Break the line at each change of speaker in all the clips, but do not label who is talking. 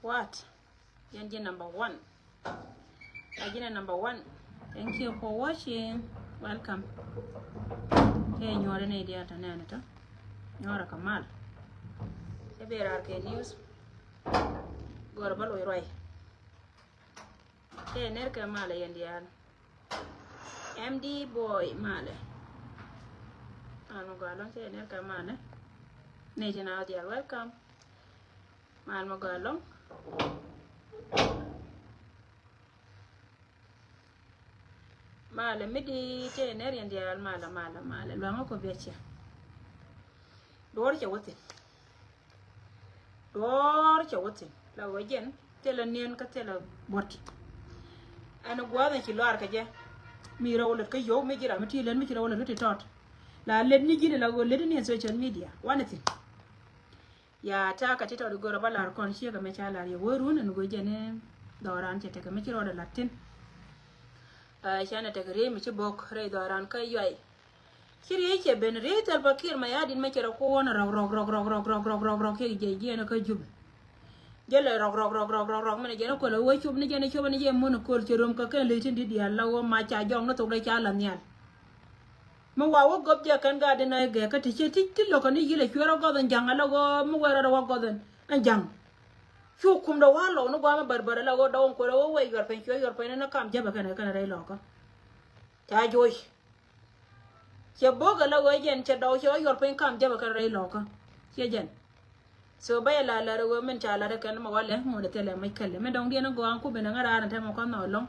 What? Engine number 1. Engine number 1. Thank you for watching. Welcome. Hey, you are an idiot and anita. You are a kamal. Seberarke news. Go to Balo Roy. Hey, Nerka Male Indian. MD boy Male. I don't go along. Say Nerka Male. Nation out there. Welcome. Man, go along. Mala midi te neri andi al mala luanga ko beche dor che wote la wajen te la nien ka te la bot ana gwadan ci lor ka je mi rawle ka yo mi jira mi ti len mi ci rawle ti tot la len ni jine la go len ni social media wanati ya ta ka ti to go bala kon shi ga me chala ye woru na go jene doran ce te ka mi ci rawle latin shana ta gare mu ci bok rai doran kai yoy kiri yake ben retal bakir ma yadin make ra ko wona rog ke je na ka jub jele rog mene je na ko la wo chub ni je na chub ni je mon ko ci rom ka kan le tin di yalla wo ma cha jong na to le cha lan yan mo wa wo gob je kan ga de na ge ka ti ti lo ko ni yile chwero go dan jangala go mo wera ro go dan an jang chu kum da walo no gwa ma barbara la go dawon ko wo we yor pen na kam jaba kana rai loko ta joy che boga la go jen che daw che yor pen kam jaba kana rai loko che jen so bay la go men cha la kan ma wale mo de tele mai kalle me dong dia na go an ku be na ngara na ta mo ko no long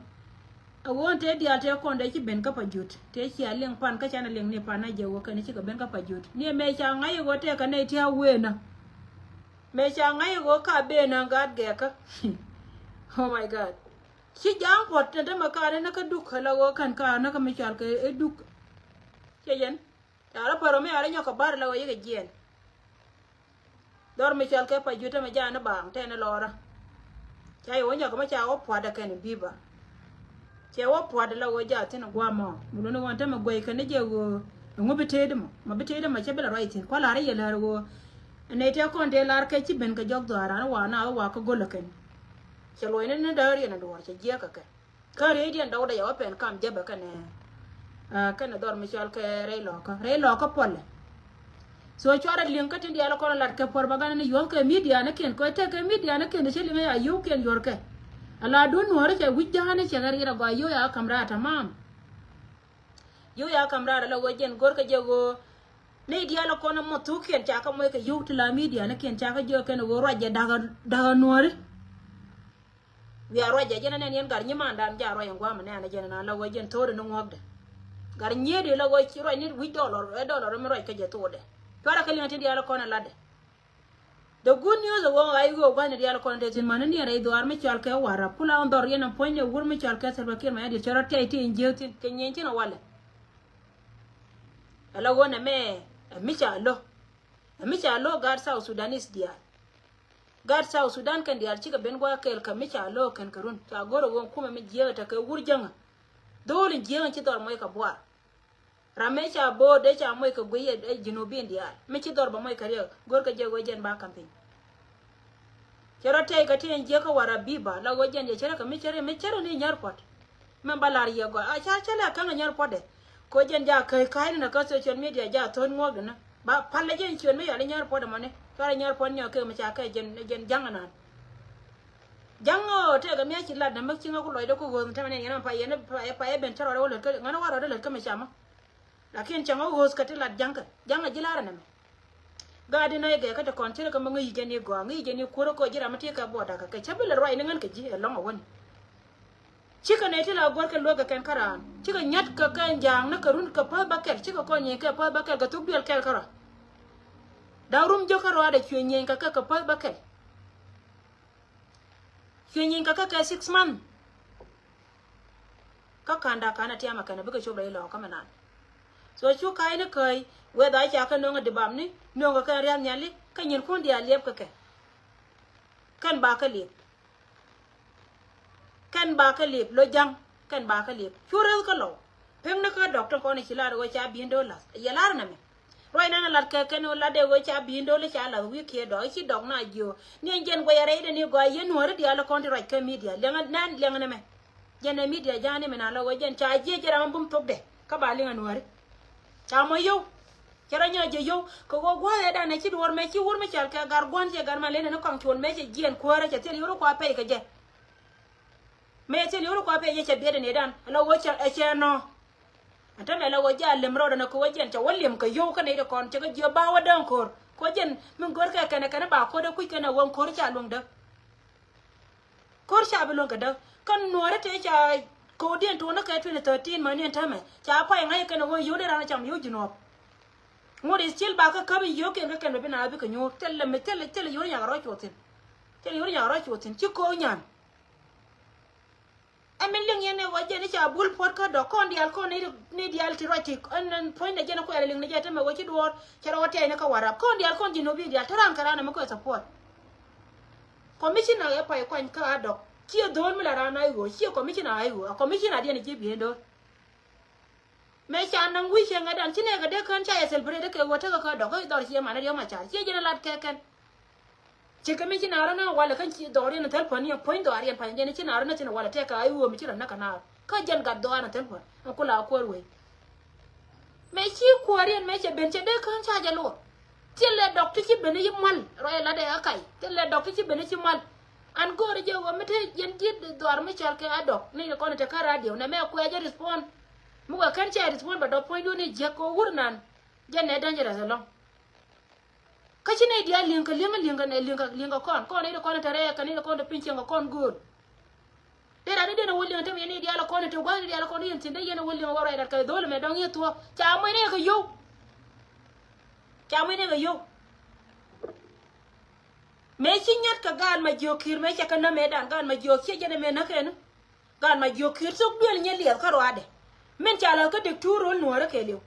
a won te dia te kon de chi ben ka pa jut te chi aleng pan ka chana leng ne pan na je wo kan chi ka ben ka pa jut ni me cha ngai go te ka ne ti ha we na me cha ngai go ka be na gad ge ka oh my god chi jang pot te ma ka na ka duk la go kan ka na ka me cha ka e duk che jen ta la paro me ara nya ka bar la go ye jen dor me cha ka pa juta me ja na bang te na lora cha yo nya ka ma cha o po da kan biba che wo po da la go ja te na gwa mo mu no wanta ma go ka ne je go ngo bitede mo ma bitede ma che bela right ko la re ye la go ne te kon de lar ke ci ben ka jog do ara wa ko golo ken ci loy ne dari na do ci je ka re di ndaw da ya pen kam je ba kane kana dor mi chal ke re lo ko pole so chora lin ka tin ya ko lar ke por bagan ne yo ke media ne ken ko te ke media ne ken ci lime ya yo ken yor ke ala do no re ke wujjane ci gari ra go yo ya kamra tamam yo ya kamra la go jen gor ka je go ne dia la kono mo tu ken cha ka mo ke yuti la media ne ken cha ka jo ken go roje daga nori wi a roje jena ne yen gar nyima ndan ja roye ngwa ma ne na jena na la go jen tore no ngogde gar nyede la go ci roye ni wi dollar mi roye ke je tode tora ka linti dia la kono lade the good news wo ay go gane dia la kono de tin man ni re do ar mi chal ke wara pula on dor yena ponye wur mi chal ke selba kir ma di choro te ti njeutin ke nyentin wala ala go na me Micha lo gar South Sudanese dia gar South Sudan kan dia chiga ben gwa kel ka Micha lo kan karun ta goro won kuma mi jiya ta kai wurjanga dole jiya ci dor moy ka bwa ramecha bo de cha moy ka gwiye de jinubin dia mi ci dor ba moy ka re gor ka je go jen ba campaign chero te ka tin je ka wara biba la go jen je chero ka mi chere ni nyar pot men balar ye go a cha la kan nyar pot de ko jen ja kai na ka social media ja ton ngog na ba palle jen chwen me yale nyar poda mane kare nyar pon nyo ke ma cha ka jen jangana jango te ga me chi la da mak chinga ko loy do ko go ta mane yana pa yana pa e ben taro wala ka ngana waro de ka me chama lakin changa go ska te la janga jilara na me ga de na ga ka ta kon tire ka ma ngi jen ni go ngi jen ni ko ko jira mate ka boda ka chabila roi ngan ka ji long won chika ne tila gor ke loga ken kara chika nyat ka kan jang na karun ka pa bakel chika ko nyen ka pa bakel ga tugdel kel kara darum jo karo ada chwenyen ka pa bakel chwenyen ka 6 man ka kanda kana tiama kana buga chobra ilo kama nan so chu kai ne kai we da cha ka no ngade bam ni no ga ka riam nyali ka nyen kon dia lep ka kan ba ka lep kan ba ka lep lo jang kan ba ka lep churel ka lo pem na ka doctor ko ne chila ro cha bin dollars ya lar na me roi na lat ke ken la de go cha bindo le cha la wi ke do chi dog na jo ni gen go yare de ni go yen wor di ala konti roi ke media lenga nan lenga ne me jene media jani me na la go jen cha je jera bum tok de ka ba lenga wor cha mo yo kera nya je yo ko go go ya da na chi wor me chal ke gar gon je gar ma le na kon ton me je gen ko ra cha tel yoro ko pe ke je me tel yoro ko pe je cha be de ne dan la go cha e che no anta me la go ja lemro da na ko jen cha wallim ka yo ka ne da kon cha ga je ba wa dan ko jen min gor ka kana ba ko da ku kana won ko cha long da ko cha bi long ka da kan no ra te cha ko den to na ka 2013 ma ne ta me cha pa ngai kana won yo de ra na cham yo jino ngori still ba ka bi yo ke ka no bi na bi ka nyo telle me telle yo ya ro chotin telle yo ya ro chotin chi ko nyan amen ling yene waje ni cha bul pot ka do kon dial kon ni dial ti roti an point de jena ko ling ni jata me wachi do chara wote ina ka warap kon dial kon jino bi dial taran karana me ko support commissioner ya pa ko ka do chi do mi la rana yo chi commissioner ayo commissioner dia ni ji bi do me cha nan wi che ngadan chine ga de kan cha ya celebrate ke wata ka do ko do chi ma na yo ma cha chi jena lat ke kan chi commissioner na wala kan chi do ri na telefon ya point do arian pa jena chi na na wala te ka ayo mi chi na kana ka jen ga do na telefon ko la ko we me chi ko arian me che ben che de kan cha ja lo telle doctor chi ben yi mal ro la de akai telle doctor chi ben chi mal an go re je wo me te jen ji do ar me chal ke adok ni ko na te ka radio na me ko ya respond mu ga kan cha respond ba do point do ni je ko wurnan jene dangerous long kachi ne dia linga kon ne ko na tare kan ne ko na pinche ngo kon good dera de na woli ngam ne dia la kon te gwa dia la kon yin tinde yene woli ngo wara ka dole me don yeto cha mo ne ga yo me chinyat ka gal ma jokir me cha kana me dan gal ma jokir jene me na ken gal ma jokir sok duel nyeli ka roade men cha la ka de turo no ra ke lew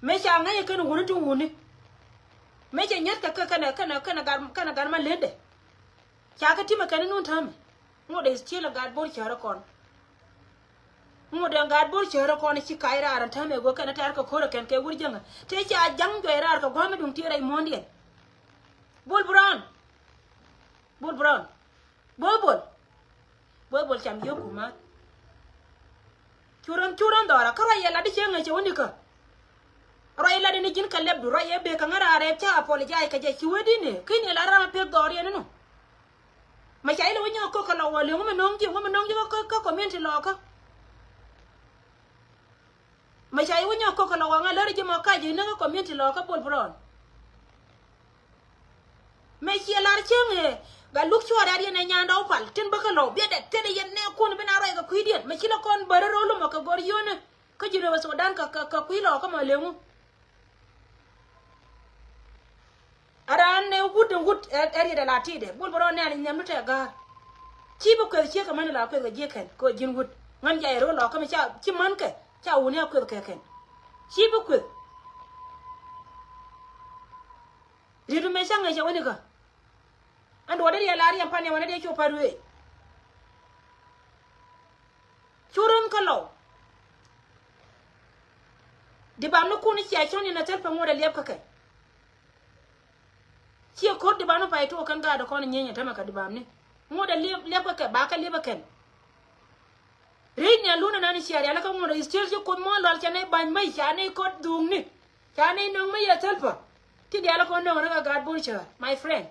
me cha ngai kan wonu tu woni me che nyat ka kana gar ma lede cha ka tima kan nun tame ngo de stila gad bor chara kon ngo de gad bor chara kon chi kaira ran tame go kana tar ka kora kan ke wurjanga te cha jang do era ka gome dum tira mondien bol brown bol cham yo kuma churan dora kara yela di chenga che woni ka roi la ni jin ka lebdu roi be ka ngara are cha apologize ka je chi wedi ne kini la ra pe dori ne no ma chai lo nyo ko ka lo wale ngome nongi ko comment lo ka ma chai wo nyo ko ka lo nga le ri mo ka ji ne ko comment lo ka bol bron me chi la chenge ga luk chwa dari ne nyanda opal tin ba ka lo be de te yen ne ko ne na roi ga kuidien me chi la kon bare ro lo mo ka gor yone ka ji no so dan ka kuilo ka ma le mu aran ne wud eri da latide bul boro ne ani nyamnu te ga chi bu ko chi ka man la ko ga je ken ko jin wud ngan ja ero lo ka me cha chi man ke cha wuni ko ke ken chi bu ko ridu me sanga ja woni ga and wode ya lari am pane wona de cho parwe churon ko lo di bam no kuni chi a choni na tel pa ngode lep ka ke chi ko di banu pa ito kan ga da kon nyenya tama ka di bam ne ngoda le ko ke ba ka le ba ken rinya luna nani chi ari ala ka ngoda istil ko mo lal chane ban mai chane ko dung ni chane no mai ya telpa ti di ala ko no na ga bur cha my friend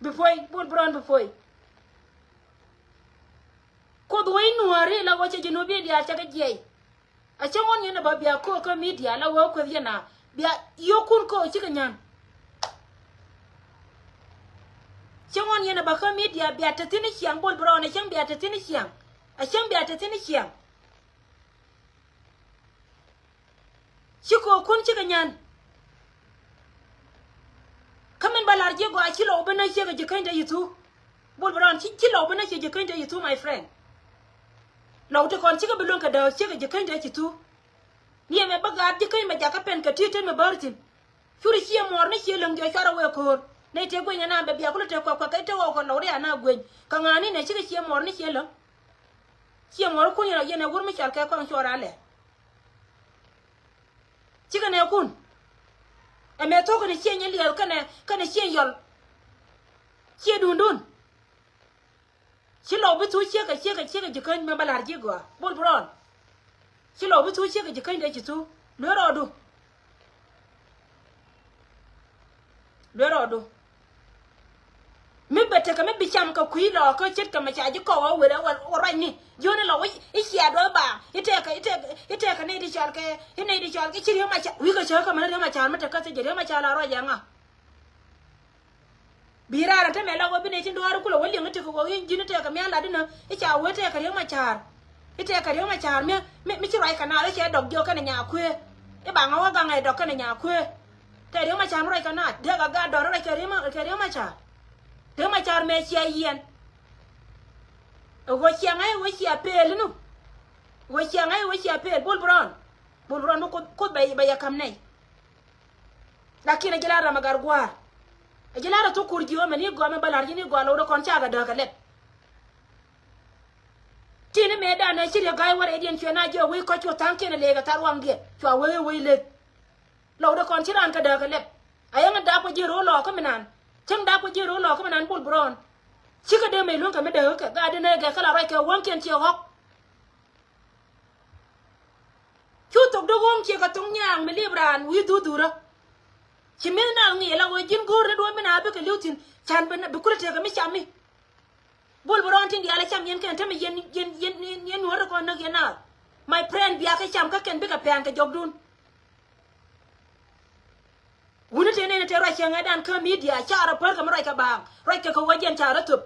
before bur brown before ko do inu ari la wache jino bi di acha ka je a changon yena ba bia ko ka media la wo ko yana bia yo kun ko chi ka nyan changon yena ba ka media bia tatini chiang bol brown chang bia tatini chiang a chang bia tatini chiang chiko kun chi ka nyan kamen balar je go a chilo bana che ga jikan da yitu bol brown chi chilo bana che jikan da yitu my friend law to kon chi ka bilon ka da che ga jikan da yitu ni me baga jikan ma jaka pen ka titen me bartin shuri chi mor ne che leng je chara we ko ne te gwen na be bia ko te ko ka te ko law ri ana gwen ka ngani ne chi mor ne che leng chi mor ko ni ye ne gurmi chal ka ko chora le chi ka ne kun mẹ thôi cái chia nhảy liều cái này chia yol chia đun chỉ lâu biết chú chia cái chỉ cần mà balar chia gua bol bron chỉ lâu biết chú chia cái chỉ cần để chỉ chú lừa rồi mi bete ka mi bicham ka kui lo ko chet ka ma cha ji ko wa ra ni yo ne lo i sia do ba ite ka ne di chal ke ne di chal ke chi ma cha wi ka cha ka ma ne ma cha ma ta ka se je ma cha la ro ya nga bira ra ta me la go bi ne tin do ar ku lo wali ngate ko yin jini te ka me la dina i cha we te ka ma cha ite ka ma cha mi chi rai ka na le che dog yo ka ne nya kwe e ba nga wa ga ngai dog ka ne nya kwe te ma cha rai ka na de ga do ra ka ma cha thế mà chả mẹ chia yên, rồi chia ngay rồi chia pel nữa, rồi chia ngay rồi chia pel, bol bron nó cốt bay cam này, đã khi này giờ mà gar qua, giờ là tôi cùi gió mà ní qua mà balar ní qua lâu đó con cha cái đó cái lết, chỉ nên mẹ đã nói chỉ là gai qua đây điên chuyện này giờ với có chỗ thang kia này lấy cái thang hoàng điện, cho với lết, lâu đó con chỉ làm cái đó cái lết, ai ăn đã có gì rồi lo cái mình ăn chẳng đã có gì rồi lo cái mình ăn bol bron chỉ có đưa mày luôn cái mấy đứa cái đây này cái là cái quăng kiên chiều học chú tục đâu quăng chiều cái tung nhang mày liệp ran uy du đó chỉ mình nào nghĩ là uy jin gore đuôi mình ăn cái liu tin chan bên bị cút cái mấy chăm mi bol bron tin đi ala chăm yên cái thằng mày yên nuốt con nó cái nào my friend bia cái chăm cái bị cái pen cái job đun wuni tene ne tera chenga dan ka media chara par ka marai ka bang rai ka ko wajen chara tup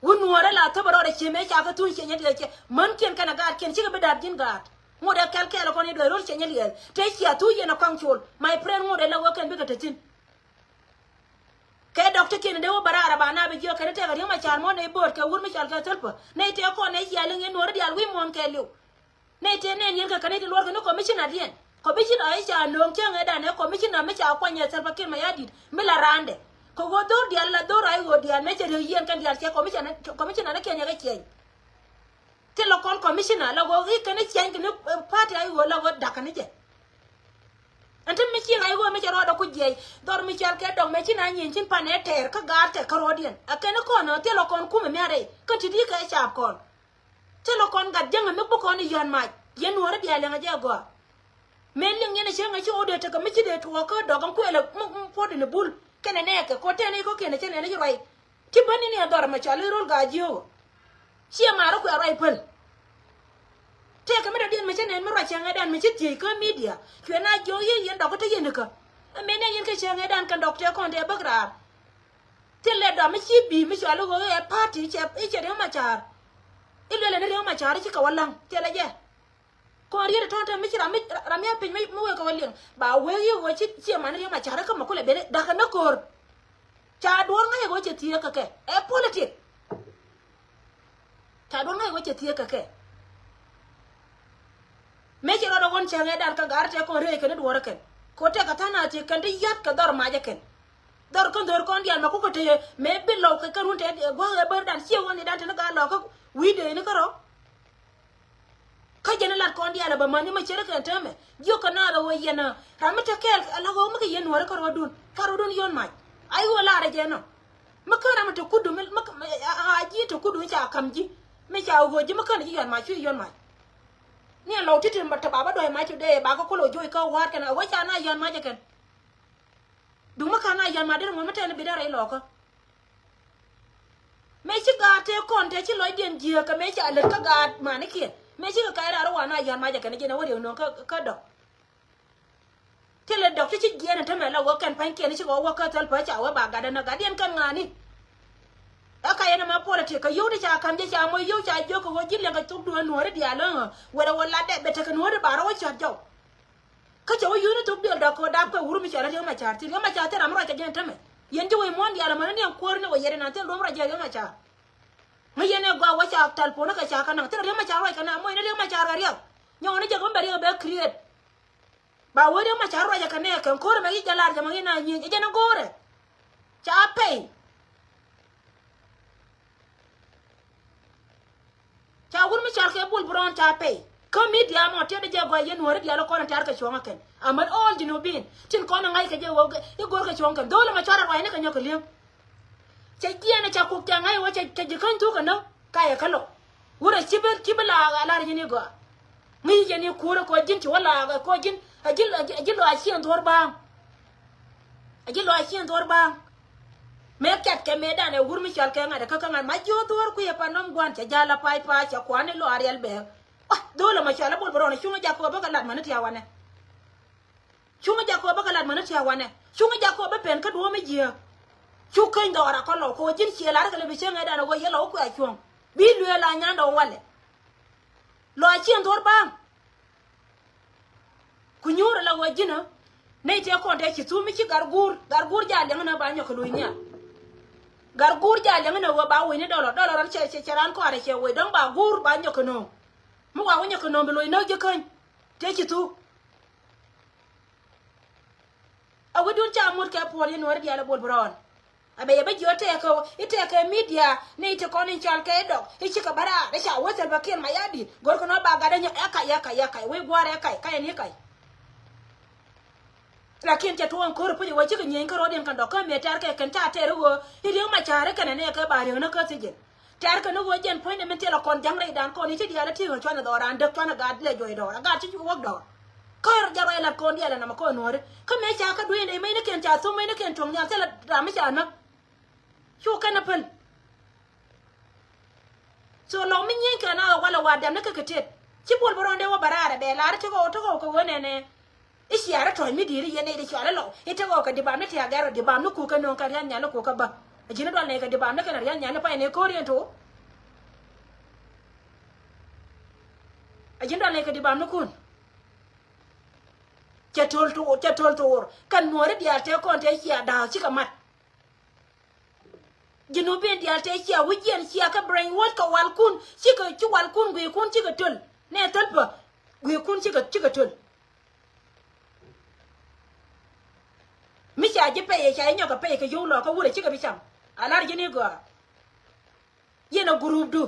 wun wora la to baro de cheme cha ka tun chenya de che man ken kana gad ken chi ka bedab jin gad mo de kel ko ni do ro chenya liel te chia tu ye na kwang chul my friend mo de la wo ken bi ka tin ke doctor ken de wo barara ba na be jo ka te ga ma char mo ne bor ka wur mi chal ka telpa ne te ko ne ya le ngen wora dial wi mon ke liu ne te ne yen ka ne de lor ka no commissioner dien commission Aisha nong changa da ne commission me cha kwanya self kin ma yadi me la rande ko go dor dia la dor ay go dia me che yen kan dia che commission na kenya ga chen te lo kon commission la go ri kan chen kin party ay go la go da kan je ante me chi ay go me che ro da ku je dor mi chal ke dong me chi na nyin chin pa ne ter ka ga te ka ro dien akene ko no te lo kon ku me are ko ti di ka cha kon te lo kon ga janga me bu ko ni yon ma yen wora dia la ga je go meling yene chenga chi ode ta kamichi de to ko do kan kwela podi ne bul kene ne ka ko tene ko kene chene ne roi ti bani ne ador ma chali rol ga jiyo chi ma ro ko roi pel te ka me da din me chene me ro chenga dan me chi ti ko media kwena jo ye yen do ko te yen ka me ne yen ka chenga dan kan doctor ko de bagra ti le do me chi bi me chali go e party che e che de ma char ile le ne ma char chi ka wallang te la je ko riere tonta mi chira mi ramya pin mi mo ko walin ba we yo wo chi ma ne ma chara ka ma ko le bele da ka na kor cha do nga go che tie ka ke e politic cha do nga go che tie ka ke me chira do gon changa dan ka gar te ko re ke ne do ra ke ko te ka tana te kan de yat ka dor ma ja ke dor kon dia ma ko te me bi lo ka kan hunte go e ber dan chi woni dan te na ga lo ka wi de ne ka ro ka jena lat kon dia la ba mani ma chere kan tame yo kana la wo yena ramata kel ala go maka yen wara karo dun yon mai ai wo la ra jeno maka ramata kudu maka a ji to kudu cha kamji me cha go ji maka ni yon mai chu yon mai ni lo titin ba ta baba do mai chu de ba ko lo joy ka war kana wo cha na yon mai je kan du maka na yon mai de mo mata ne bidara ilo ko me chi ga te kon te chi lo den ji ka me cha le ka ga ma ne kien me chi ka kai ra wa na yan ma ja kan je na wori no ka do tele do chi ge na ta me la wo kan pan ke ni chi go wo ka tal pa cha wa ba ga da na ga den kan ngani aka yana ma politic ka yodi cha kam je cha mo yo cha jo ko ji le ka tu do no re dia la wala wala de be ta kan wo ba ro cha jo ka cha wo yu ni tu de da ko da ko wuru mi cha ra ma cha ti ma cha ta ra ma ka je ta me yen je wo mo ndi ala ma ni ko ne wo yere na te lo ma je ma cha ma yene gwa wa cha tal po na ka cha kana te re ma cha ro kana mo ne re ma cha ra ri nyo ne je ko be be create ba wo re ma cha ro ja kana kan ko re ma ji jalar ja ma ni na ni je na gore cha pe cha gur mi char ke bul bron cha pe Come media mo te de go yen wor dia lo ko tar ka chonga ken amal all jinubin tin ko na ngai ka je wo e gor ka chonga dole ma chara wa ne ka nyoko liam che kia na cha ku ta ngai wa che je kan tu ka no ka ya kalo wura chibila ga la ni go ngi je ni ku ko jin ci wala ga ko jin ajil lo asian tor bang ajil lo asian tor bang me kat ke me da ne gur mi chal ke ngada ka kan ma jo tor ku ya panom gwan cha jala pai pa cha kwane lo ariel be dole ma shala bol borona shunga jako ba kalat manati awane shunga jako ba kalat manati awane shunga jako ba pen ka do me jia shu kan da ora ko lo ko jin chi la ka le bi shenga da no go yelo ko ya chung bi lu la nya do wale lo achien tor bang kunyura la wajina ne te ko de chi tu mi chi gargur ja le na ba nyoko lo nya gargur ja le na wo ba we ne dolo ran che ran ko are che we don ba gur ba nyoko no mu wa wonya kono mbelo ina je kan te ci tu a wudun cha mur ka poli no rdi ala bol bron abe ye be jote ko ite ka media ne ite ko ni chal ka do ichi ka bara da sha wata bakir mayadi gor ko no ba ga da yaka we gware kai ni kai lakin te tuon ko ru wa chi ka nyen ka rodin kan do ka me tar ka kan ta te ro ide ma chare kan ne ka ba re na ka tije tar ka no go jen point men te la kon jang re dan ko ni ti dia la ti ko chana do ran de chana ga le joy do ga ti ko do kar ja ro la kon dia la na ko no re ka me cha ka duine me ne ken cha so me ne ken tong nya te la ra me cha na shu kana pen so lo mi nyen ka na wala wa dam ne ka ketet ti bol boron de wo barara be la ti ko ko wone ne isi ara to mi diri ye ne de cha la lo ite ko ka di ba ne ti aga ro di ba no ku ka no ka nya nya ko ka ba jina dol ne ka di ba ne ka na nya ne pa ne ko riento ajinda ne ka di ba no kun chatol to kan no re dia te ko te ya da chi ka mat jino ben dia te ya wujien chi ka brain what ka wal kun chi ka chi wal kun gui kun chi ka tul ne tul ba gui kun chi ka tul mi cha je pe ye cha nyo ka pe ka yo lo ka wure chi ka bi cham ala ri ni go ye na group du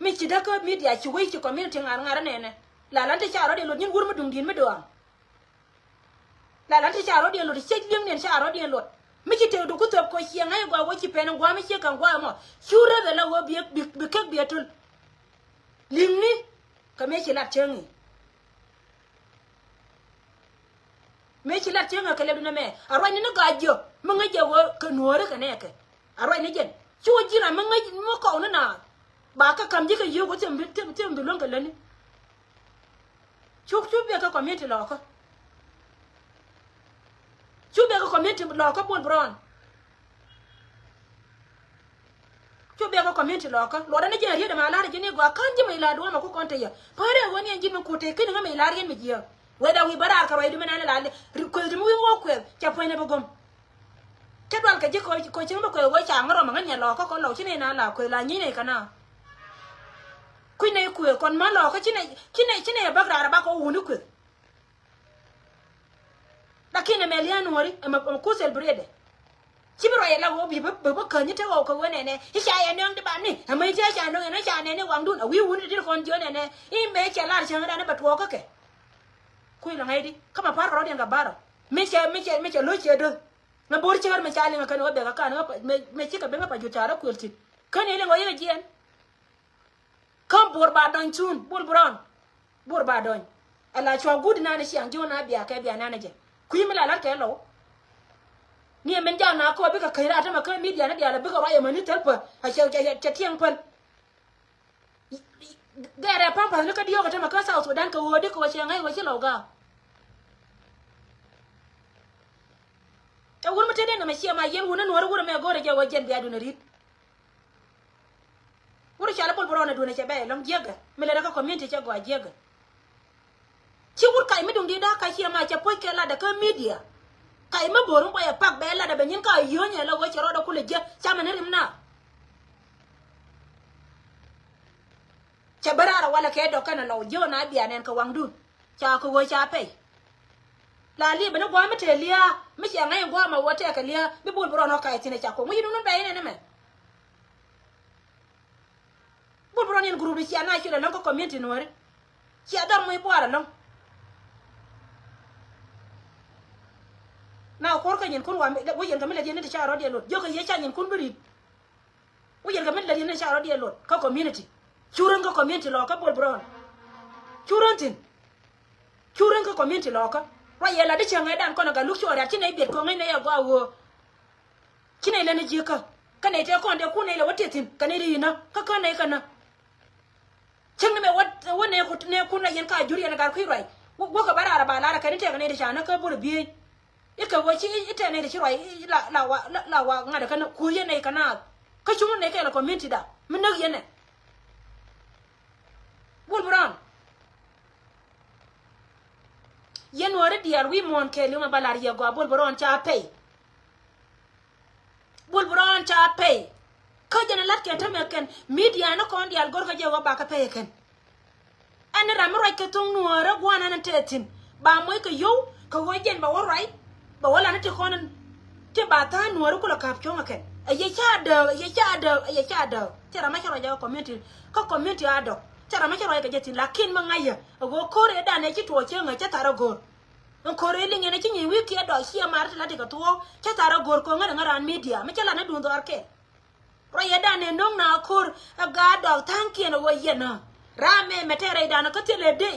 mi chi da ka media chi wei chi community ngar ne la lan te cha ro de lo nyin gur mu dung din me do la lan te cha ro de lo de che ling ne cha ro de lo mi chi te du ku top ko chi ngai gwa wo chi pe na gwa mi chi kan gwa mo shure da la wo bi ka bi tul ling ni ka me chi lat chengi me chi lat chenga ka le na me arwa ni na ga jo mo ngai je wo ka no re ka ne ka arwa ni jen chu ji na mo ngai mo ko na ba ka kam ji ka yo ko tem bi lon ka le ni chuk be ka community lo ko chuk be ka community lo ko bol bron chuk be ka community lo ko lo da ne je ri da ma la ri ne go kan ji mai la do ma ko kon te ya pare woni en ji min ko te kin ga mai la ri mi ji we da wi bara ka wai du mena la ko du mi wo ko cha po ne ba gom ke dwal ka ji ko chi ma ko wo cha ngoro ma nganya lo ko lo chi ne na la ko la ni ne kana kui ne ku kon ma lo ka chine ba gra ba ko wonu ku lakini melian wori ma ko celebrate chibiro ya la wo bi ba ka ni te wo ko wone ne isha ya ne de ba ni ma je cha no ne cha ne wang dun wi wuni dir kon jo ne I me cha la cha da ne ba to ka ke kui la ngai di kama par ro den ga bara me cha lo che do na bor che gar me cha le ka no be ka no me chi ka be pa ju cha ra ku ti ka ne le ngo ye jien kam bor ba don chun bol bron bor ba don ala chwa gud na ne siang jo na bia ka bia na ne je ku mi la ke lo ni men ja na ko be ka kai ra ta ma ka media na dia la be ka ra mani tel pa ha che tiang pal ga ra pam pa ne ka dio ka ta ma ka sa Sudan ka wo di ko che ngai wo che lo ga ta wur mate ne na ma sia ma yen wona no wur me go re je wo jen bia du na rit wuri chala bol borona duna che be long jega mele da ka community che go jega chi wur kai mi dung di da ka chi ma che poi ke la da ka media kai ma borun ko ya pak be la da be nyin ka yo nya la go che ro da kule je cha ma ne rim na che barara wala ke do kana lo jo na bia nen ka wang du cha ko go cha pe la li be no go ma te lia mi che ngai go ma wote ka lia bi bol borona kai tine cha ko mu yinu no be ne me bol boron en groupe ci ana ci la ko community no re chi adar mai bora long na kor ka nyin kun wa wo yen ka mele yen ta charo de lot yo ka ye cha nyin kun biri wo yen ka mele yen ta charo de lot ka community churan ka community lo ka bol bron churan ka community lo ka wa ye la de changa dan kono ga luk chora chi ne biet ko ngai ne ya gwa wo chi ne le ne ji ka ne te ko de ku ne le watetin ka ne ri na ka ne kana chin me wat ne ku na yen ka juri na ga ku rai wo ka bara ba la ka ne te ka ne de chana ka bol bi ika wachi ite ne de chiro la wa ngada kana ku ye ne kana ka chumu ne ka la community da min na ye ne bul bran yen wore diar wi mon ke li ma balar ye go bul bran cha pay ka jana lat ke tame ken media no kon dial gor ka je go ba ka pay ken an ram ro ke tung nuora gwana na tetin ba moy ka yo ka wo jen ba wo right ba wala na te konan te ba ta nuwaru kula kap chonga ken ye cha da tera ma charo ja community ado tera ma charo ga jeti lakin ma ngaya go kore da ne ki to chenga cha tara gor on kore linge ne chinyi wiki ado hia mar la te ka to cha tara gor ko ngara media ma chala na dun do arke ro ye da ne nong na kor ga do tanki no wo ye na rame metere da na ka tele de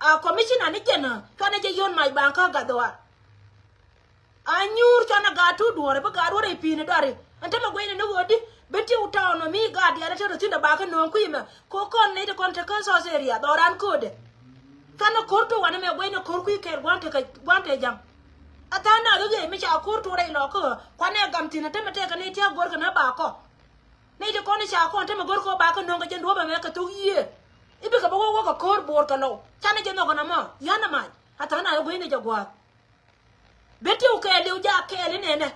a commissioner ni jena to ne je yon mai banka ga do anyur chana gatu duore ba garore pine dare ante ma gwene no wodi beti utawno mi gadi ala tero tinda baka no kuima ko kon ne de kon te kan so seria doran kode kana korto wana me gwene korku ke gwante jam atana do ge mi cha korto re lo ko kwane gamtina te mate ka ne tia gor kana ba ko ne de kon cha ko ante ma gor ko ba ka no ga jendo ba me ka to ye ibe ka ba wo ko kor bor ka lo chana je no kana ma yana ma atana do gwene jagwa beti u kele u ja kele nene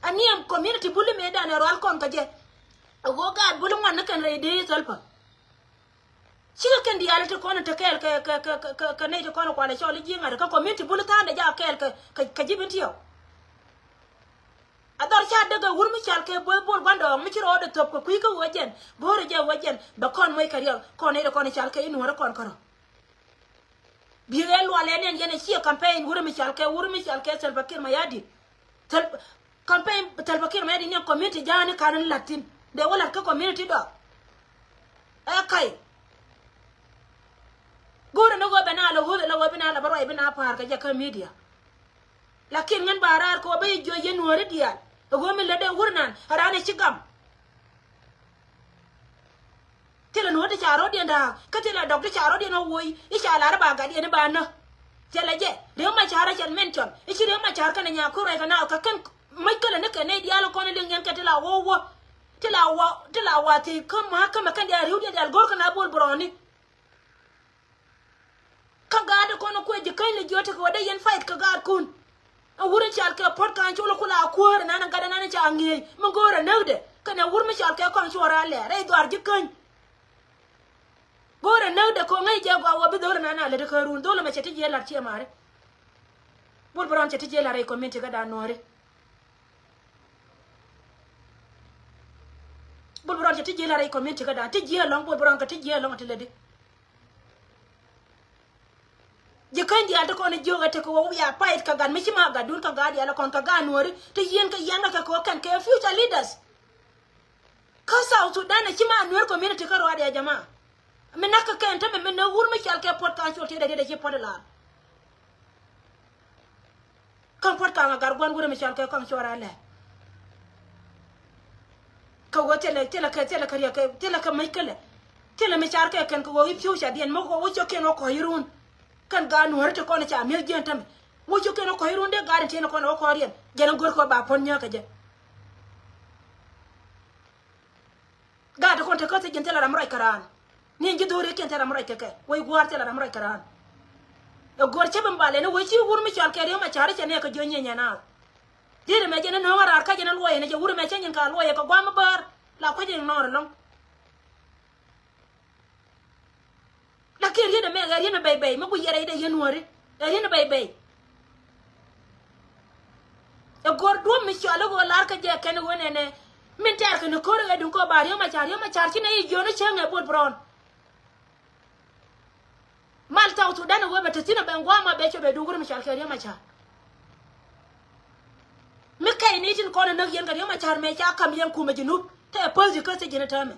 ani am community bulu me da ne ro alkon ka je go ga bulu man kan re de salpa shiga kan di alata kono to kel ka ne to kono kwale choli jinga ka community bulu ta da ja kel ka jibenti yo ador cha daga wurmi chal ke bol bando mi chiro de top ko kuika wajen bore je wajen ba kon moy kariyo kono de kono chal ke inu ra kon kono biel wala nen yene ci campaign wurmi chal ke Salva Kiir Mayadi campaign Salva Kiir Mayadi ne community jani kanan latin de wala ka community do kai gore no go bana lo hole lo bana la baro ibna par ka jaka media lakin ngan barar ko bay jo yen wori dia go mi le de wurnan arane ci gam tela no de charo de nda ka tela doctor charo de no woi i chala ba ga de ba na tela je de ma chara chal mention i chi de ma char kana nya ko re kana ka kan mai kala ne ka ne dia lo ko ne lingen ka tela wo tela wa ti kam ma kan dia riu de al gor kana bol broni ka ga de ko no ko je kan le jote ko de yen fight ka ga kun a wurin chal ka pot kan chulo kula ko na na ga na cha ngi mo gora nagde kana wurin chal ka kon chora le re do ar je kan bore na da ko ngai je gwa wabi dole na le de karun dole mace tije lar ce mare bol bron ce tije lar ko min ga da nore bol bron ce tije lar ko min ga da tije long bol bron ka tije long tele de je kan di alta ko ne joga te ko ya pait ka gan mi ma ga dul ka ga di ala kon ka ga nore te yen ka yanga ka ko kan ke future leaders ka South Sudan ci ma nore community ka ro ya jama'a menaka kan ta men na wurmi chal ke pot kan chote de ci pot la kan pot kan gar gon wurmi chal ke kan chora le ka wote le tela ka mai kale tela me char ke kan ko wi piu cha dien mo ko wo choke no ko hirun kan ga no harte ko na cha me gen tam wo choke no ko hirun de ga de no ko no ko rien gen gor ko ba pon nya ka je ga de ko te ko te gen tela ramrai karan ni ngi dore ken tera mura keke way gwar tela mura karan e gor cheben bale ne way ci wurmi chal kere ma chare chene ko jonye nyana dire me jene no wara ka jene loye ne je wurme chen ka loye ko gwam bar la ko jene nor long la kere de me gari ne bay ma bu yere de yenore e ne bay e gor do mi chalo go lar ka je ken wone ne min ter ko ne ko re dun ko bar yo ma char ci ne yi jono chen e bol bron malta Sudan we betatina bengwa ma becho be duguru mishal ke ma cha mi kay ni tin kono nak yen ga ma cha me cha kam yen kuma jinu te pozi ko se jina tame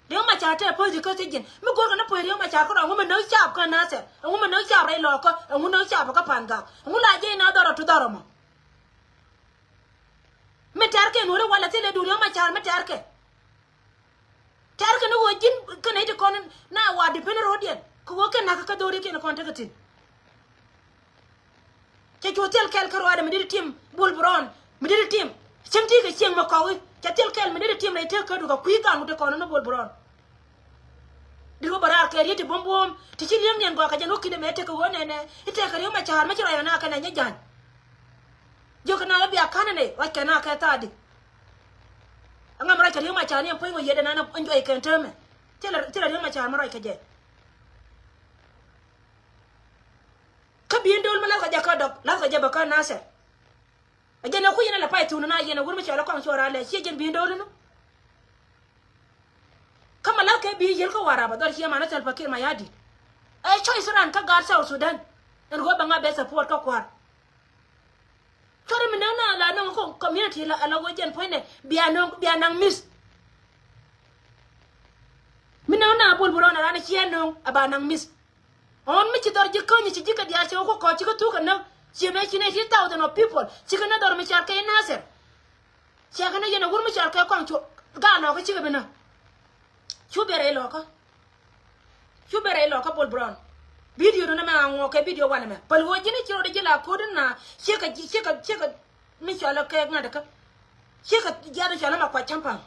ma cha te pozi ko se jin mi go na po ma cha ko ngum no cha ko na se ngum no cha re lo ko ngum no cha ko panga ngum la je na doro tu doro mo mi tarke no re wala tele du ma cha mi tarke no wajin kana ite kono na wa de penero dien ko wo ken naka ka dori ken kon tagatin ke hotel kel karo ada mi tim bul bron mi tim chimti ke cheng ma kawi ke tel kel mi tim na ite ka du ka kuiga mu de kono no bul bron diro bara ke yiti bombom ti ci yem nyen go ka jeno kide mete ko wone ne ite ka yoma char ma chira na kana nyajan joka na bi akana ne wa kana ka tadi anga mara ka yoma char ne poingo yede na na enjoy kan teme tela yoma char mara ka je ka bi ndol mala ka jaka dok la ka jaba ka nase ajena ku yina la pai tunu na yena gurma chala ko chora le ci jen bi ndol no kama la ke bi yel ko wara ba dor ci ma na tel fakir ma yadi ay choice ran ka gar South Sudan en go ba nga be support ka kwar tore mi na la no ko community la ala wojen poine bianang miss mi na bol bolo na ran ci no abanang miss on mi ci dor je ko ni ci jika dia ci ko ci ko tu kan na ci me ci ne 10,000 of people ci kana dor mi ci ka naser ci kana yena gur mi ci ka ko ci ga no ko ci be na chubere loka bol brown video no na ngo ke video wana me pal wo jini chiro de jila ko na cheka mi chala ke ngada ka cheka jara chala ma kwa champa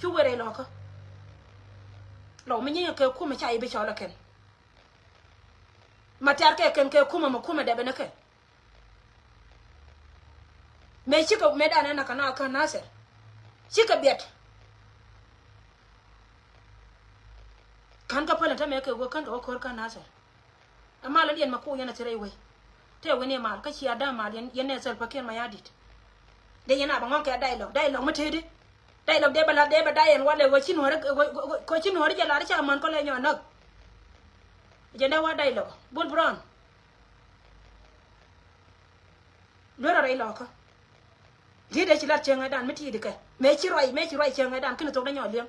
chubere loka lo mi ni ke kuma cha ibe chala ken matar ke ken ke kuma de bene ke me chika me dana na kana ka naser chika bet kan ka pala ta me ke go kan o kor kan nasa amma la dien mako yana tire we te we ne mal ka ci ada mal yen ne sel paken ma yadit de yana ba ngon ka dialogue matede dialogue de bala de ba dayen wala go cin hore ko cin hore jala cha man ko le nyon nak je ne wa dialogue bul brown lora re lo ka li de ci la chenga dan miti de ka me ci roi chenga dan kin to da nyon lem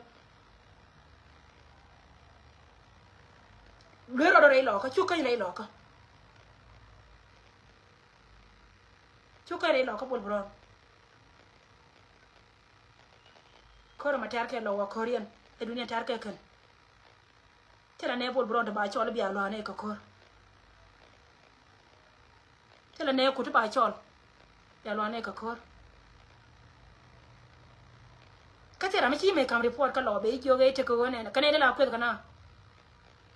lora re lo ka chu ka re lo ka bul brown koro matar ke lo wa korean e dunia tar ke kan tela ne bul brown ba chol bi alo ne ka kor tela ne ku to ba chol ya lo ne ka kor ka tera mi chi me kam report ka lo be jo ge te ko ne ka ne la ku ka na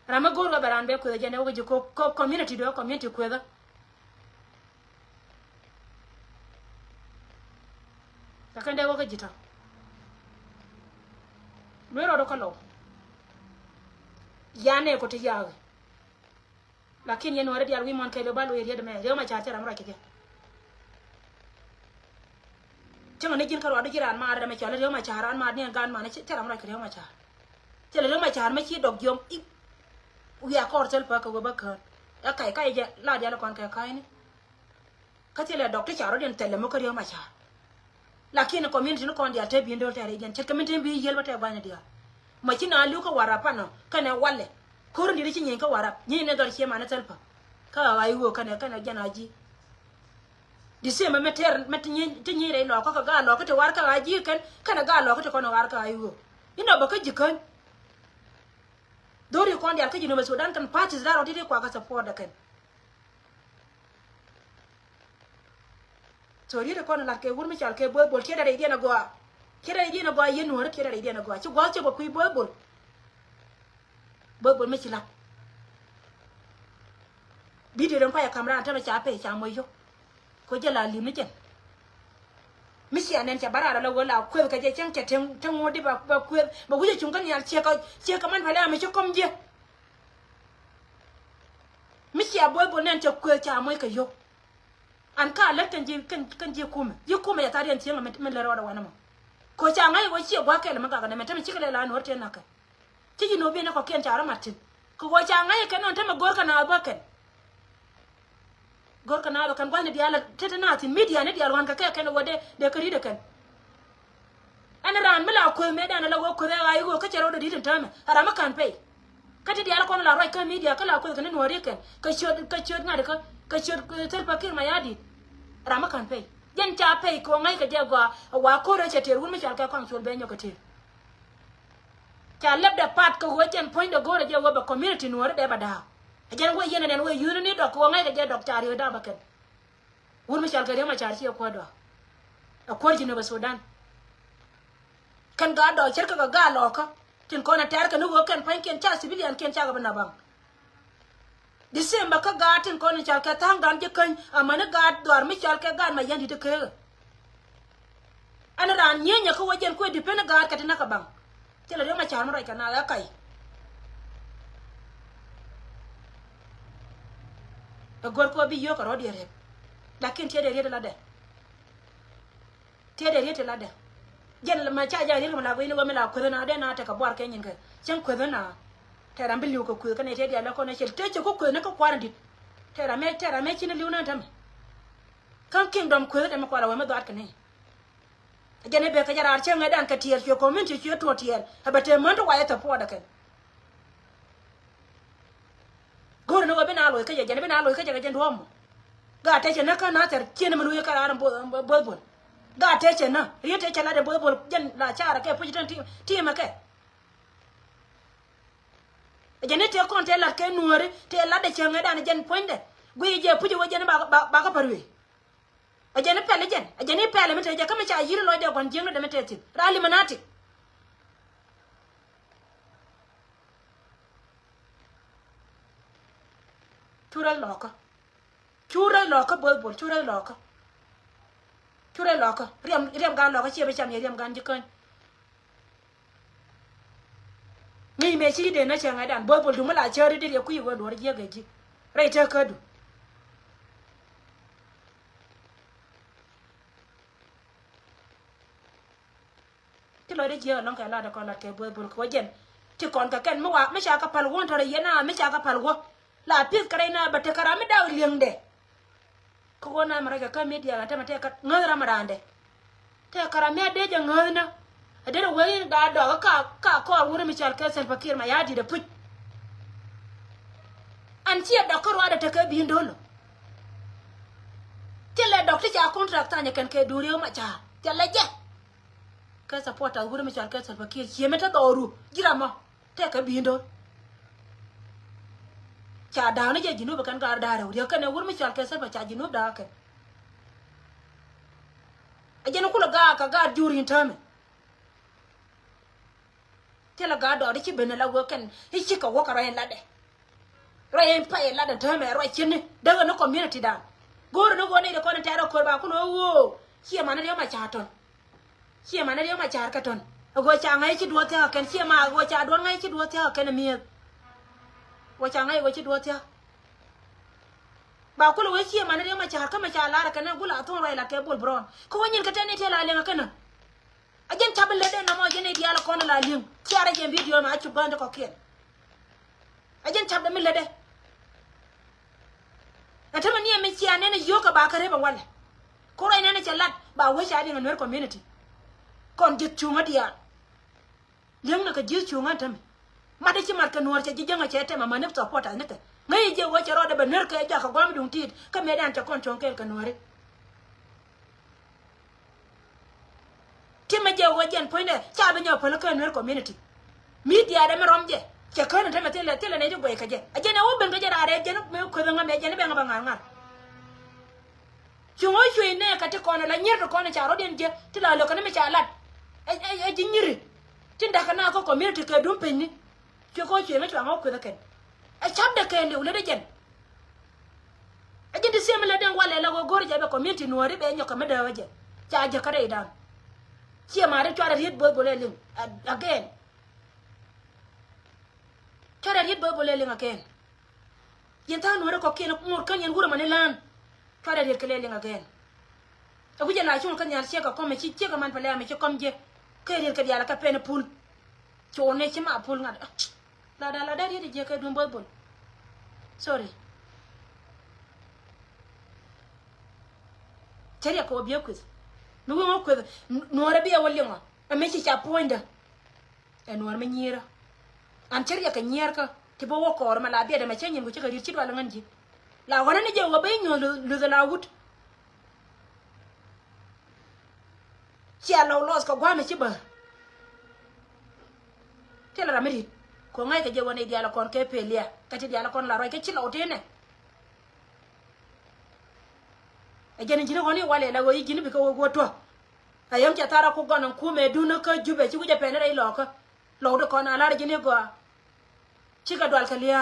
rama gor ga baran be ku je ne wo ji ko community ku da ta kan de wo ga jita lwero do kalo yane ko te yawe lakini yeno redi alwi mon kay be balu yede me rew ma chaatera mra kike tinga ne jin karo adu jiran ma ada me chala rew ma chaaran ma ne gan ma ne tera mra kike rew ma chaar tela rew ma chaar ma chi dog yom i uya kor tel pa ko ba ka kai je la dia la kon kai ni ka tela dog te chaaro den tele mo ko rew ma chaar lakini community no kon dia te bi ndol tere gen te community bi yel bata banya dia ma kina lu ko wara pano kana walle ko ndi ri nyin ka wara nyin ne gar chema na telpa ka ayi wo kana janaji di se ma meter met nyin te nyin re lo ko ga lo ko te war ka aji kan kana ga lo ko te kono war ka ayi wo ina ba ka jikan dori kon dia ka jino me Sudan kan parties da ro ti ko ka support da kan tori re kono la ke wurmi chal ke boy bol keda re diena go yen wor keda re diena go ci go ci ba kuy boy bol me ci la video don pa ya camera ta cha pe cha moyo ko jela li mi jen mi ci anen cha barara la wala ko ka je chen cha ten wodi ba ko ba guje chung kan ya che ka man pala mi ci kom je mi ci boy nen cha ko cha moy ka yo an ka lakan je kan je kuma ya tariyan tiyan men le rawda wana ma ko cha ngai wo ci gwa kai maga ga men tam ci kala la no horte naka ti you know be na ko ken chara matin ko go cha ngai ken on tama gor kana ba ken gor kana ba kan gwani diala tete na tin media ne diala wan ka ken wode de kari de ken ana ran mala ko me dana la go ko ga yugo ka chero de ditin tama ara ma kan pay kati diala ko la roi ka media kala ko ken no re ken ka chod na de ka chod tel pakir ma yadi ara ma kan pay jen cha pay ko ngai ka je go wa ko re che ter wun me chal ka kon chol be nyo ka ter cha leb da pat ko wo jen point de go re je wo ba community no re de ba da jen wo yene den wo yunu ni do ko ngai ka je dok chari da ba ken wun me chal ka de ma char chi ko do ko ji no ba Sudan kan ga do cher ka ga lo ka tin ko na ter ka no wo kan pan ken cha civilian ken cha ga na bang December ka ga tin ko ni chal ka tang dan je kan amana ga dor mi chal ka ga ma yandi de ke ana ran nyenya ko wajen ko dipena ga ka tin ka bang tela de ma chal ma rai kana ga kai gor ko bi yo ka ro dire lakin te de re la de te de re te la de jen ma cha ja ri ma la go ni go me la ko na de na ta ka bor ke nyin ke chen ko na te ram bi liu ko ku ka ne te de la ko na chel te che ko na ka kwara dit te rame chi ni liu na tam kan kingdom ko de ma kwara wa ma do at ka ne jene be ka jara chen ga dan ka tier ko min ti to tier ha ba te man to wa ya ta po da ke gor no go be na lo ka jene be na lo ka ja jen do mo ga te che na ka na ter chi ni mu ka ran bo ga te che na ri te che la de bo jen la cha ra ke pu ti ma ke jene te kon te la ke nuore te la de che ngada na jen poinde gui je pu wo jene ba ka parwe jene pele jene pele mete je kama cha yiri lo de gon jenga de mete tin rali manati chura loka bo chura loka riam ga loka che be cham riam gan jikon ngi me chi de na che ngai dan bo du mala che ri de ku yi wo do je ga ji rai ta ka du ti lo de je non ka la da ko la ke bo ko jen ti kon ka ken mo wa me sha ka pal won to re yena me sha ka pal wo la pis kare na ba te kara me daw lieng de ko na mara ka media la ta ma te ka ngara marande te kara me de je ngana adere wani da do ka ko wuri mi chal kesen fakir ma yadi da put an ci da ko da ta ka bi ndolo tele doctor ja contract anya kan ke duriyo ma cha tele je ka support wuri mi chal kesen fakir ci meta doru jira ma te ka bi ndolo cha da ne je jinu ba kan ga da ra wuri kan wuri mi chal kesen ba cha jinu da ka ajeno kula ga juri ntame tela ga do ci bene la wo ken ci ka wo ka ray la de ray pa la de tame ray chinni daga no community da goro no gone de ko na taro ko ba ko no wo ci ma na de ma cha ton ci ma na de ma cha ka ton go cha ngai ci do ta ken ci ma go cha do ngai ci do ta ken mi wo cha ngai go ci do ta ba ko wo ci ma na de ma cha ka ma cha la ra ken gula ton ray la ke bol bron ko wonin ka tane tela le ngakana ajen tabale de no mo jene diala ko na la lim tiara je video ma accu bande ko ken ajen tabde mi lede atama ni mi ci anene yoka ba kare ba wala ko ray nana ci lat ba wo sha dinga ner community kon je chunga dia lim na ka je chunga tam ma de ci marka nor ci janga ci tema ma ne support ne ka ngai je wo ci roda ba ner ka ja ka gwam dum tit ka me dan ta kon chonkel ka nore ma je wajen poine cha ba nyo polo kan community media da meromje che kan ta tele ne boy ka je ajena wo ben ga jara re je no me ko nga me je ne be nga ba nga chungo chwe ne ka te kono la nyer ko na cha ro den je ti la lo ka ne me cha lat e jinyiri tinda kana ko community ka dum penni che ko chwe me cha ngo ko da ken e chab da ken le de jen ajende se me la den wala la go gor je be community no ri be nyo ka me da waje cha je ka dai dan chia mà đấy cho ra hết bơi lên liền again cho ra hết bơi lên liền again hiện tại nó có kia nó một cái nhân gura mà nên lan cho ra hết cái lên again ở bây giờ này chúng cái nhà xe có con mà chỉ cái man phải làm mà cho con gì cái hết cái nhà là cái pen pool chỗ này chỉ mà pool ngặt la da di je ka dum boy bol sorry teria ko biya quiz no mo quiz no ra biya walli ma ame ci cha poinda e no ma nyira an teria ka nyar ka ti bo ko ma la biya da ma cenyin go ci ka rir ci wala nganji la wana ni je wa bay nyo lu la wut ci ala los ka gwa me ci ba tela ramiri ko ngai ka je wona diala kon ke pelia ka ti diala kon la roy ke ci lawtene e jeni jini woni wale la woyi jini bi ko go to ayam ja tara ko gonon ku me duna ka jube ci guje pene dai loka lawdo kon ala jini go ci ka dwal ka liya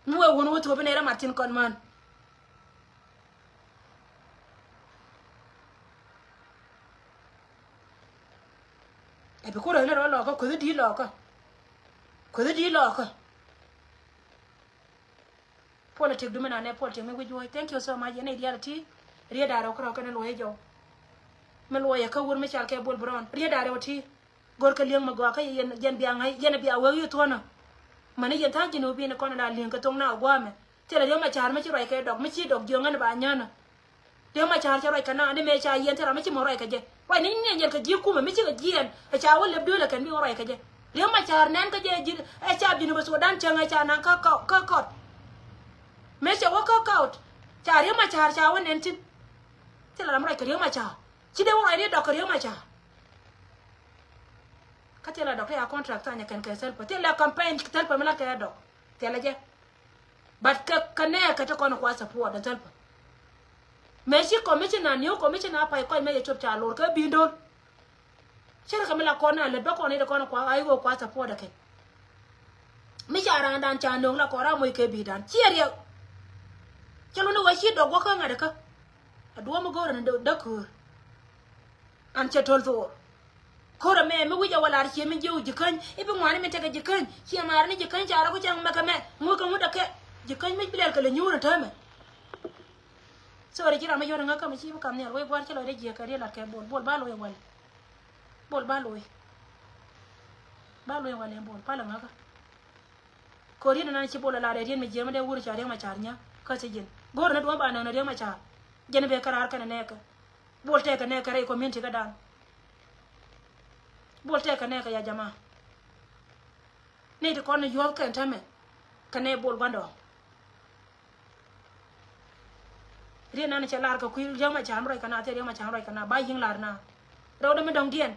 mu we wono woto be ne Martin kon man e be ko ro le ro loka ko di loka politic do mena ne politic me gujo thank you so much ne reality ria daro ko ko ne loye jo me loye ka wor me chal ke bol bron ria daro ti gor ka liang ma go ka yen biya ngai yen biya wo yu to na mane yen ta jino bi ne ko na liang ka tong na gwa me tela yo ma char me chi roi ke dog me chi dog jo ngan ba nyana de ma char roi ka na ne me cha yen tera me chi mo roi ka je wai ni ne yen ka ji ku me chi ka ji en a cha wo le do le kan bi roi ka je de ma char nan ka je ji a cha bi no ba so dan changa cha na ka me che wo ka out cha ri ma cha won en tin tela ram rai ka ri ma cha chi de wo ai de dok ri ma cha ka tela dok ya contract anya kan ka sel pa tela campaign tel pa mala ka dok tela je but ka ne ka to kono kwa support da tel pa me chi ko me chi na niu ko me chi na pa ko me ye chop cha lor ka bi don chere ka mala ko na le ba ko ne de kono kwa ai go kwa support da ke mi cha ran dan cha ndong la ko ra mo ke bi dan chi ri chalo no washi do goka ngada ka adwa mo gora ndo dakur an chetol to kora me wija wala arche me jew jikan ibe ngwane me tega jikan chi amar ni jikan jara ko jang maka me ngo ka muda ke jikan me bilal kala nyura ta me so re jira me yora ngaka me chi kam ne way gwar chalo re je ka re la ke bol balo e wal bol balo e bol pala ngaka kori na chi bola la re rien me je me de wuru cha re ma charnya ka se jen gor na do ba na re ma cha jen be karar kana ne ka bol te ka ne ka re community ka dan bol te ka ne ka ya jama ne de kon yo ka tame ka ne bol bando re na ne cha lar ka ku re ma cha ro kana te re ma cha ro kana ba yin lar na ro da me dong dien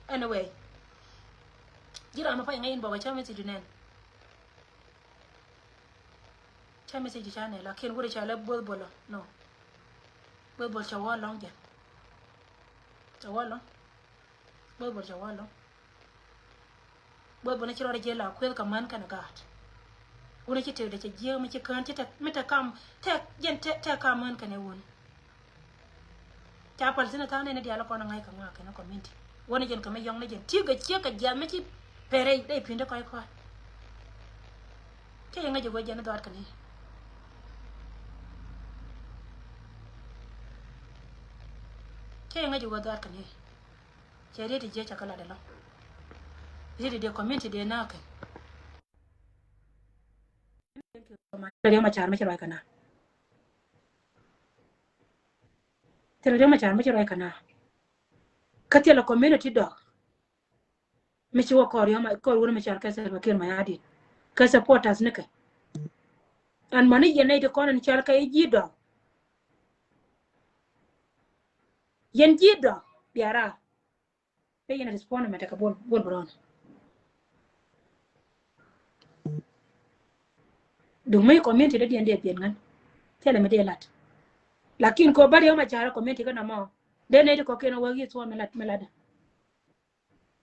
anyway jira ma fa ngayin baba cha message nen cha message cha ne la ken gure cha la bol bolo no bol bol cha wa long je cha wa long bol bol cha wa long bol bol ne chiro je la kwel ka man kana gat una ci te de ci je mi ci kan ci te meta kam te jen te kam man kana won cha pal sina ta ne dia la ko na ngai ka ngaka na community woni jen kama yong ne jen tiga chia ka jame ci pere dai pinde koy ko te nga jogo jen dor kan te nga jogo dor kan che re je cha kala de la je de community de na ka tere ma char ma ci roy kana tere ma char ma ci roy kana kati la community dog me ci wo ko yo ma ko wona me char ka se bakir ma yadi ka supporters ne ka an mani yene de kono ni char ka yi dog yen ji dog biara pe yene respond me ta ka bol bron du me community de dien de bien ngan tele me de lat lakin ko bari yo ma char community ka na mo de ne ko keno wagi so melada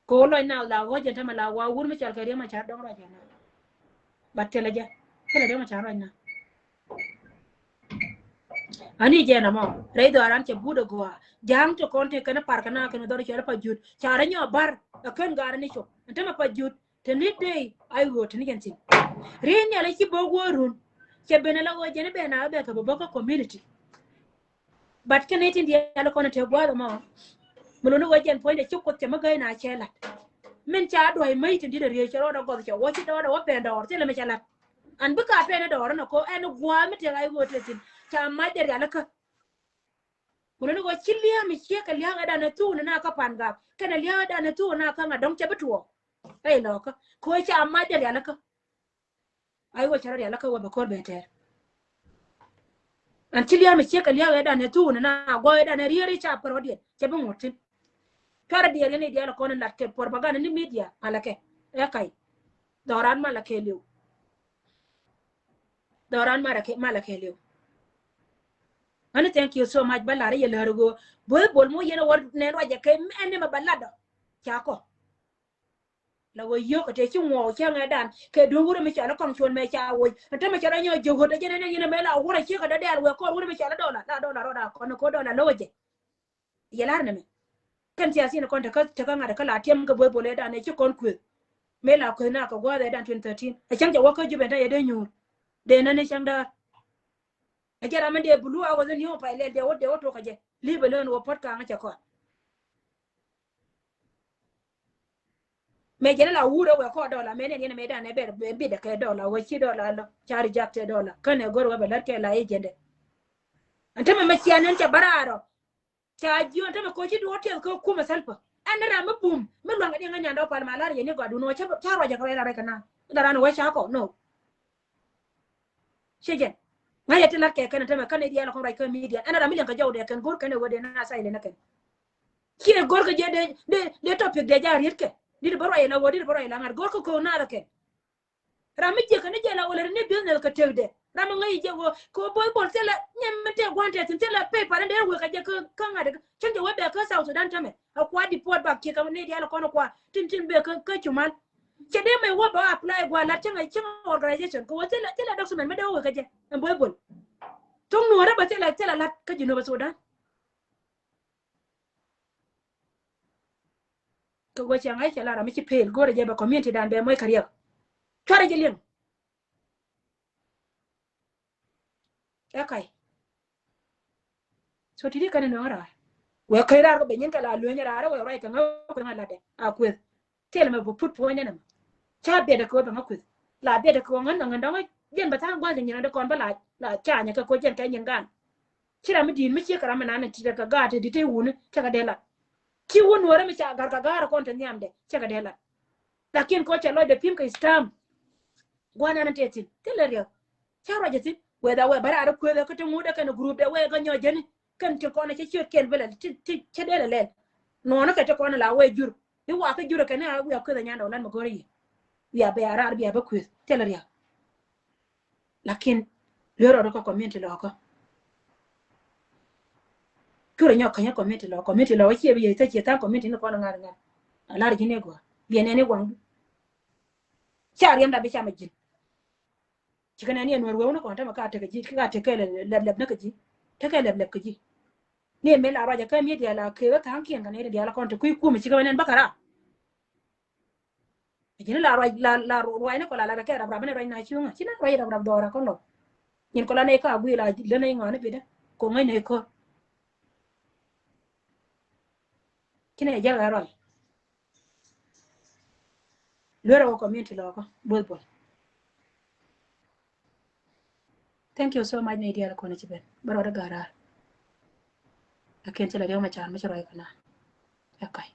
ko lo na la go je tama la wa wur mi chal kare ma char dong ra jana batte la ja kala de ma char ra na ani je na mo rei do aran che budo go jang to konte kana par kana kana do chara pa jut chara nyo bar kan gar ni cho ntama pa jut te ni dei ai go te ni gentin ren ya la ki bo go run che benela wo jene be na be ka bobo community but kan etin dia la kono te gwa mo mulo no wajen point de chukko te magai na chela men cha do ai mai tin dire rie chero da go che wo chi do da wo be do te le me chala an buka pe ne do no ko en gwa mi te ai go te tin cha ma de ya la ka mulo no go chilia mi che ka lia da na tu na ka pan ga kana lia da na tu na ka nga dong che betuo ai lo ka ko cha ma de ya la ka ai wo chero ya la ka wo be ko be te an chilia mi che ka lia da na tu na go da na rie cha pro de che bu ngotin kara dia ne dia la kono la ke propaganda ni media malake e kai doran malake liu doran malake liu ani thank you so much balare ye largo boy bol mo yena war ne waje ke ene ma balada chako la wo yo ko te chi wo cha ngadan ke do wure mi cha la kom chon me cha wo ta me cha nyo jogo de jene ne me la wure chi ka da der we ko wure mi cha la dola roda kono ko dola loje ye lar ne me kan siasi ne kon ta ka ngada kala tem ga boy bol da ne chi kon ku me la ko na ko gwa da 2013 a chang ja wako jube da ye de nyur de na ne chang da a jara men de bulu a wazen yo pa le de woto ka je libe len wo pot ka nga cha ko me jere la wuro we ko dola me ne me da ne ber be de ka dola wo chi dola lo chari jakte dola kane gor wa belar ke la ejende anta me sianen cha bararo cha ji anta me ko ji do hotel ko kuma salpa an ra me bum me lo ngadi nga nyanda pal malar ye ne go du no cha ro ja ka ra kana da ran wa cha ko no sheje ngaya tilat ke kana tama kana dia la ko ray ko media ana ramil ka jawde kan gor kana wode na sai le nakan ki gor ko je de topic de jar yirke di baro ay na wodi baro ay la ngar gor ko na ke ramil je kana je la wala ne business ka tewde ram ngai je ko boy bol tela nyamte gwante tin tela paper de we ka je ka ngade chanje webe ka South Sudan tame akwa di port back ke ka ne dia la kono kwa tin be ka chuman chede mai wo ba apply gwa la chinga organization ko tela document me de we ka je boy bol tung nuora ba tela lat ka jino ba Sudan ko go changa ai chala ra mi chi pel gore je ba community dan be moy kariya tore je lien kai so tidi kan no ra we kai ra ko be nyen kala lu nya ra we rai kan ko ngala de a ku tel me bu put po nya na cha be de ko ba ngaku la be de ko ngan ngan dong jen ba ta gwa de nyen de kon ba la cha nya ka ko jen kai nyen gan chira mi din mi chi kara mana na ti ka ga te di te wunu cha ka dela ki wun wora mi cha gar ka gara kon te nyam de cha ka dela lakin ko cha lo de pim ka stam gwana na te tin telerio cha ro je tin we da we bara ara ko da ka te mu da kan group de we ga nyo jeni kan ti ko na che chi ken bela ti che dela le no na ka te ko na la we jur ni wa ka jur ka na we ko da nya do nan ma gori ya be ara bi ba ku telerio lakin lero ko community lo ko kure nyo kanya community lo che bi ta che ta community no ko ngar ngar ala ri ne go bi ne gwang cha riam da bi cha majin chikana ne no ruwa ko ta maka ta gaji ka ta kai lab na gaji ta kai lab gaji ne me la raja kai media la ke ta hankiyan kan ne da la kon ta ku mi chika ne bakara jini la ruwa ne ko la ka ra bra ne ra na chiunga china ra ra dora ko no nyin ko la ne ka bu la le ne ngone bi da ko ngai ne ko kine ja ga ro lero community lo ko bol thank you so much ne dia ko ne chiben baro da gara aken tela dia ma chan ma charo kana yakai